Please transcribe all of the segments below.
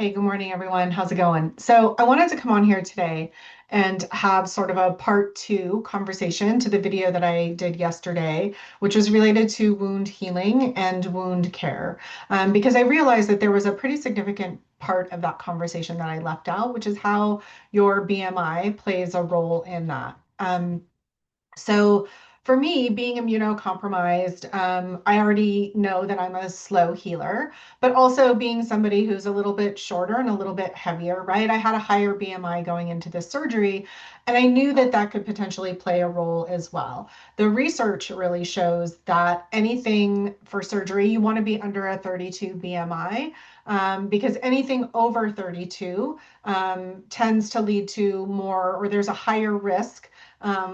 Hey, good morning, everyone. How's it going? So, I wanted to come on here today and have sort of a part two conversation to the video that I did yesterday, which was related to wound healing and wound care. Because I realized that there was a pretty significant part of that conversation that I left out, which is how your BMI plays a role in that. So for me, being immunocompromised, I already know that I'm a slow healer, but also being somebody who's a little bit shorter and a little bit heavier, right? I had a higher BMI going into this surgery, and I knew that that could potentially play a role as well. The research really shows that anything for surgery, you want to be under a 32 BMI. Because anything over 32 tends to lead to more, or there's a higher risk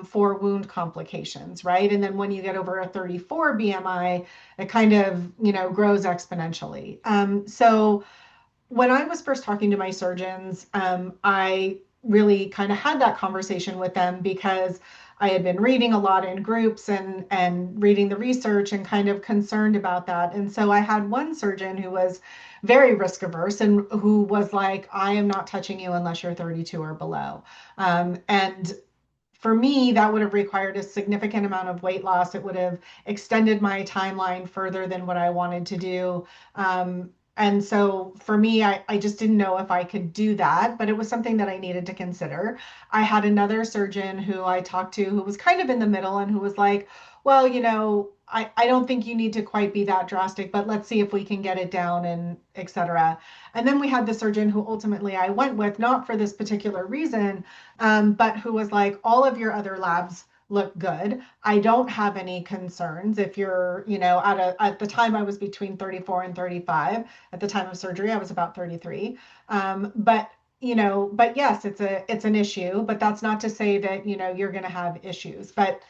for wound complications, right? And then when you get over a 34 BMI, it kind of, grows exponentially. So when I was first talking to my surgeons, I really kind of had that conversation with them because I had been reading a lot in groups and reading the research and kind of concerned about that. And so I had one surgeon who was very risk averse and who was like, I am not touching you unless you're 32 or below. And for me, that would have required a significant amount of weight loss. It would have extended my timeline further than what I wanted to do. And so for me, I just didn't know if I could do that, but it was something that I needed to consider. I had another surgeon who I talked to who was kind of in the middle and who was like, well, I don't think you need to quite be that drastic, but let's see if we can get it down and et cetera. And then we had the surgeon who ultimately I went with, not for this particular reason, but who was like, all of your other labs look good. I don't have any concerns. If you're, at the time I was between 34 and 35. At the time of surgery, I was about 33. But yes, it's an issue, but that's not to say that, you're going to have issues. But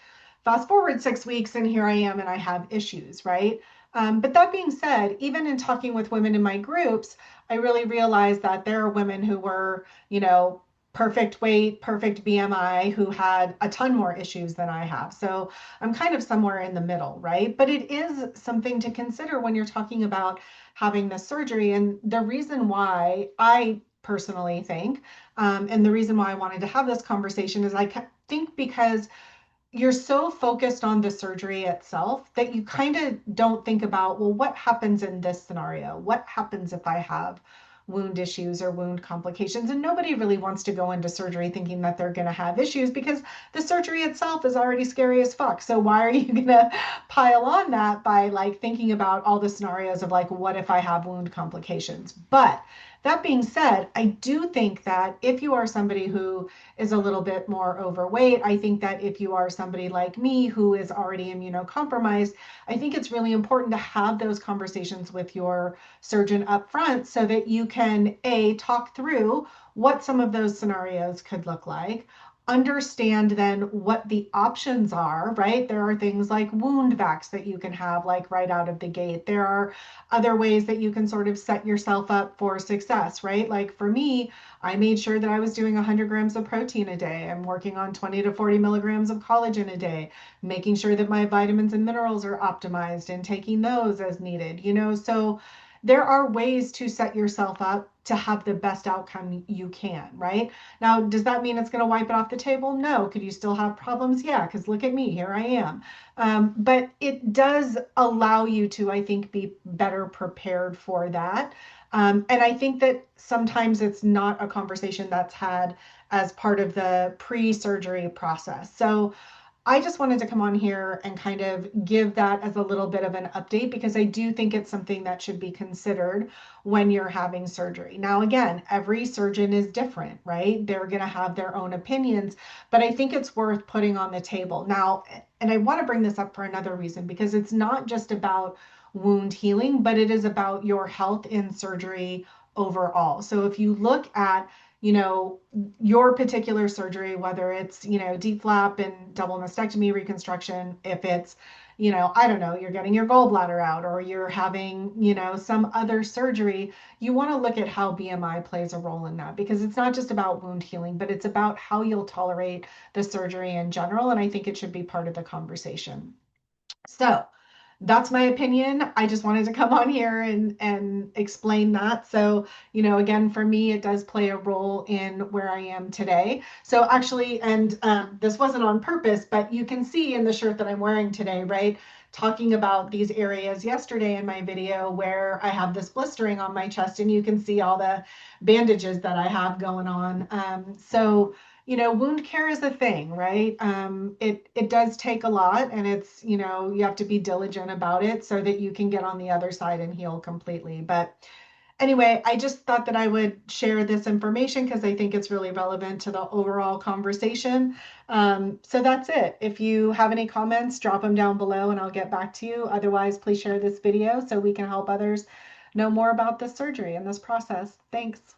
fast forward 6 weeks and here I am and I have issues, right? But that being said, even in talking with women in my groups, I really realized that there are women who were, perfect weight, perfect BMI, who had a ton more issues than I have. So I'm kind of somewhere in the middle, right? But it is something to consider when you're talking about having this surgery. And the reason why I personally think, and the reason why I wanted to have this conversation is I think because you're so focused on the surgery itself that you kind of don't think about, well, what happens in this scenario? What happens if I have wound issues or wound complications? And nobody really wants to go into surgery thinking that they're going to have issues because the surgery itself is already scary as fuck. So why are you going to pile on that by like thinking about all the scenarios of like, what if I have wound complications? But that being said, I do think that if you are somebody who is a little bit more overweight, I think that if you are somebody like me who is already immunocompromised, I think it's really important to have those conversations with your surgeon up front so that you can A, talk through what some of those scenarios could look like, understand then what the options are, right? There are things like wound vacs that you can have like right out of the gate. There are other ways that you can sort of set yourself up for success, right? Like for me, I made sure that I was doing 100 grams of protein a day. I'm working on 20 to 40 milligrams of collagen a day, making sure that my vitamins and minerals are optimized and taking those as needed, So there are ways to set yourself up to have the best outcome you can, right? Now, does that mean it's going to wipe it off the table? No. Could you still have problems? Yeah, because look at me, here I am. But it does allow you to, I think, be better prepared for that. And I think that sometimes it's not a conversation that's had as part of the pre-surgery process. So I just wanted to come on here and kind of give that as a little bit of an update because I do think it's something that should be considered when you're having surgery. Now, again, every surgeon is different, right? They're going to have their own opinions, but I think it's worth putting on the table. Now, and I want to bring this up for another reason because it's not just about wound healing, but it is about your health in surgery overall. So if you look at your particular surgery, whether it's, deep flap and double mastectomy reconstruction, if it's, I don't know, you're getting your gallbladder out or you're having, some other surgery, you want to look at how BMI plays a role in that because it's not just about wound healing, but it's about how you'll tolerate the surgery in general. And I think it should be part of the conversation. So That's my opinion. I just wanted to come on here and explain that. So, again, for me, it does play a role in where I am today. So actually, and this wasn't on purpose, but you can see in the shirt that I'm wearing today, right? Talking about these areas yesterday in my video where I have this blistering on my chest, and you can see all the bandages that I have going on. So wound care is a thing, right? It does take a lot, and it's, you have to be diligent about it so that you can get on the other side and heal completely. But anyway, I just thought that I would share this information because I think it's really relevant to the overall conversation. So that's it. If you have any comments, drop them down below and I'll get back to you. Otherwise, please share this video so we can help others know more about this surgery and this process. Thanks.